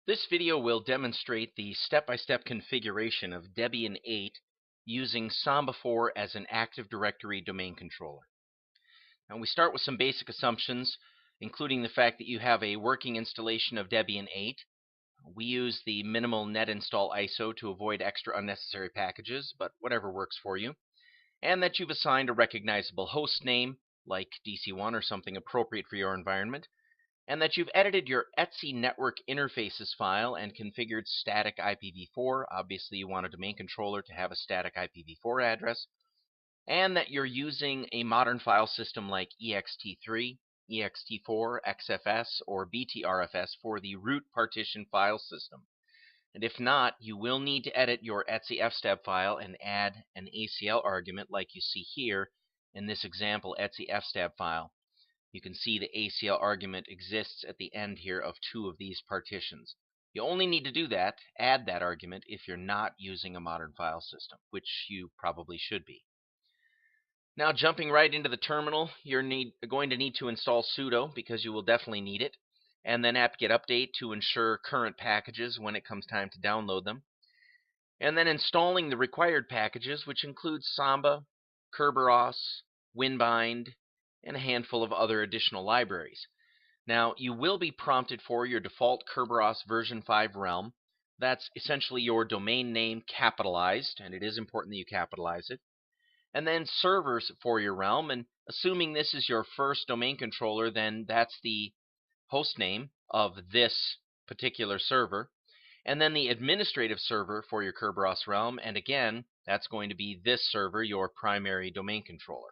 This video will demonstrate the step-by-step configuration of Debian 8 using Samba 4 as an Active Directory domain controller. Now we start with some basic assumptions, including the fact that you have a working installation of Debian 8. We use the minimal net install ISO to avoid extra unnecessary packages, but whatever works for you. And that you've assigned a recognizable host name, like DC1 or something appropriate for your environment, and that you've edited your etc network interfaces file and configured static IPv4. Obviously, you want a domain controller to have a static IPv4 address, and that you're using a modern file system like ext3, ext4, xfs, or btrfs for the root partition file system. And if not, you will need to edit your etc fstab file and add an ACL argument like you see here in this example etc fstab file. You can see the ACL argument exists at the end here of two of these partitions. You only need to do that, add that argument, if you're not using a modern file system, which you probably should be. Now, jumping right into the terminal, you're going to need to install sudo, because you will definitely need it, and then apt-get update to ensure current packages when it comes time to download them. And then installing the required packages, which include Samba, Kerberos, Winbind, and a handful of other additional libraries. Now, you will be prompted for your default Kerberos version 5 realm. That's essentially your domain name capitalized, and it is important that you capitalize it. And then servers for your realm, and assuming this is your first domain controller, then that's the host name of this particular server. And then the administrative server for your Kerberos realm, and again, that's going to be this server, your primary domain controller.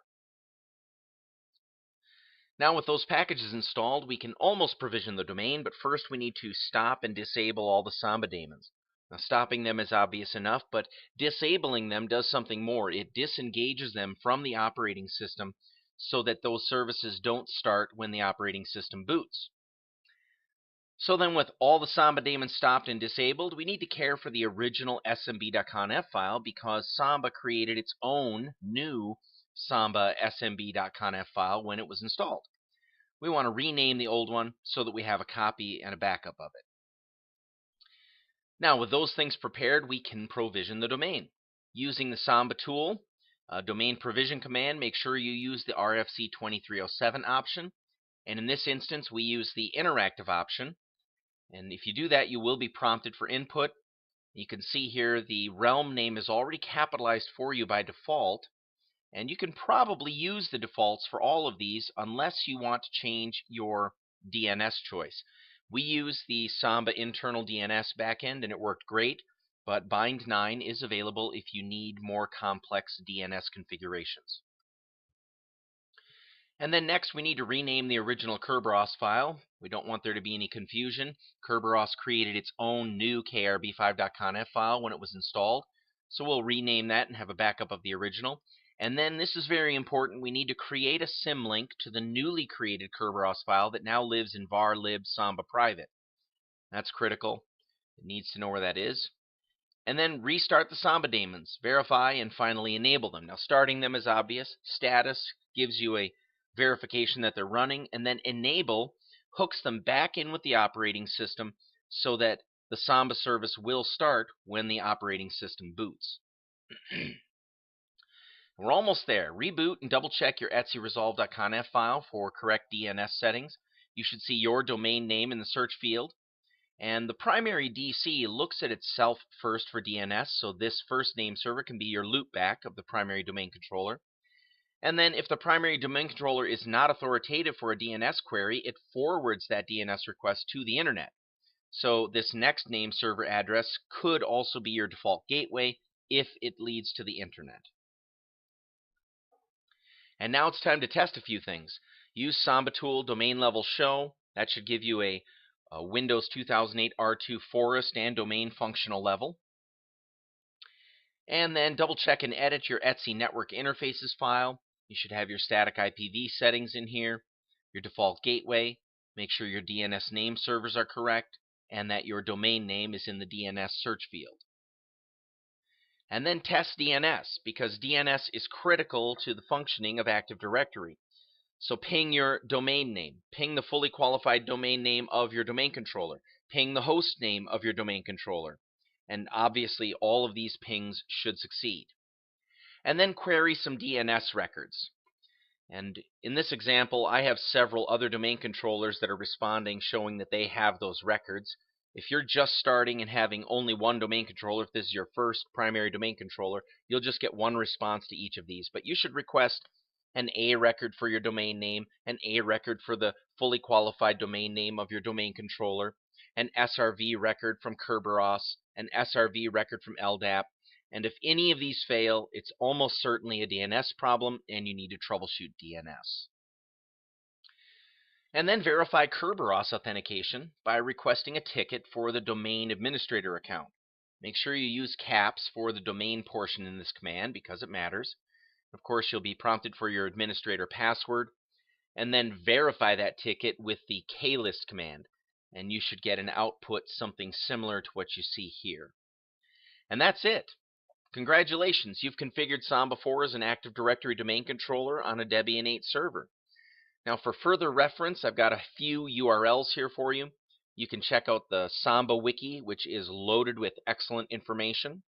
Now with those packages installed, we can almost provision the domain, but first we need to stop and disable all the Samba daemons. Now stopping them is obvious enough, but disabling them does something more. It disengages them from the operating system so that those services don't start when the operating system boots. So then with all the Samba daemons stopped and disabled, we need to care for the original smb.conf file because Samba created its own new Samba smb.conf file when it was installed. We want to rename the old one so that we have a copy and a backup of it. Now, with those things prepared, we can provision the domain. Using the Samba tool, domain provision command, make sure you use the RFC 2307 option. And in this instance, we use the interactive option. And if you do that, you will be prompted for input. You can see here the realm name is already capitalized for you by default. And you can probably use the defaults for all of these unless you want to change your DNS choice. We use the Samba internal DNS backend and it worked great, but bind9 is available if you need more complex DNS configurations. And then next we need to rename the original Kerberos file. We don't want there to be any confusion. Kerberos created its own new krb5.conf file when it was installed, so we'll rename that and have a backup of the original. And then this is very important. We need to create a symlink to the newly created Kerberos file that now lives in var lib samba private. That's critical. It needs to know where that is. And then restart the Samba daemons, verify, and finally enable them. Now starting them is obvious. Status gives you a verification that they're running, and then enable hooks them back in with the operating system so that the Samba service will start when the operating system boots. We're almost there. Reboot and double check your etcresolve.conf file for correct DNS settings. You should see your domain name in the search field. And the primary DC looks at itself first for DNS, so this first name server can be your loopback of the primary domain controller. And then if the primary domain controller is not authoritative for a DNS query, it forwards that DNS request to the internet. So this next name server address could also be your default gateway if it leads to the internet. And now it's time to test a few things. Use Samba tool domain level show. That should give you a Windows 2008 R2 forest and domain functional level. And then double check and edit your etc network interfaces file. You should have your static IPv settings in here, your default gateway. Make sure your DNS name servers are correct, and that your domain name is in the DNS search field. And then test DNS, because DNS is critical to the functioning of Active Directory. So ping your domain name. Ping the fully qualified domain name of your domain controller. ping the host name of your domain controller. And obviously, all of these pings should succeed. And then query some DNS records. And in this example, I have several other domain controllers that are responding, showing that they have those records. If you're just starting and having only one domain controller, if this is your first primary domain controller, you'll just get one response to each of these. But you should request an A record for your domain name, an A record for the fully qualified domain name of your domain controller, an SRV record from Kerberos, an SRV record from LDAP, and if any of these fail, it's almost certainly a DNS problem and you need to troubleshoot DNS. And then verify Kerberos authentication by requesting a ticket for the domain administrator account. Make sure you use caps for the domain portion in this command because it matters. Of course, you'll be prompted for your administrator password, and then verify that ticket with the klist command, and you should get an output something similar to what you see here. And that's it. Congratulations, you've configured Samba 4 as an Active Directory domain controller on a Debian 8 server. Now for further reference, I've got a few URLs here for you. You can check out the Samba wiki, which is loaded with excellent information.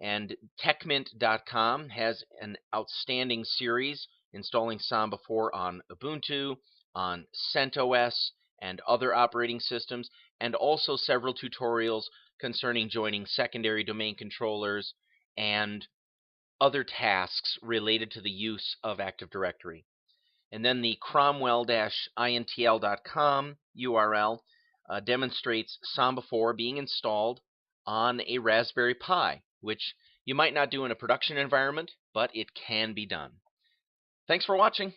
And techmint.com has an outstanding series installing Samba 4 on Ubuntu, on CentOS, and other operating systems, and also several tutorials concerning joining secondary domain controllers and other tasks related to the use of Active Directory. And then the cromwell-intl.com URL demonstrates Samba 4 being installed on a Raspberry Pi, which you might not do in a production environment, but it can be done. Thanks for watching.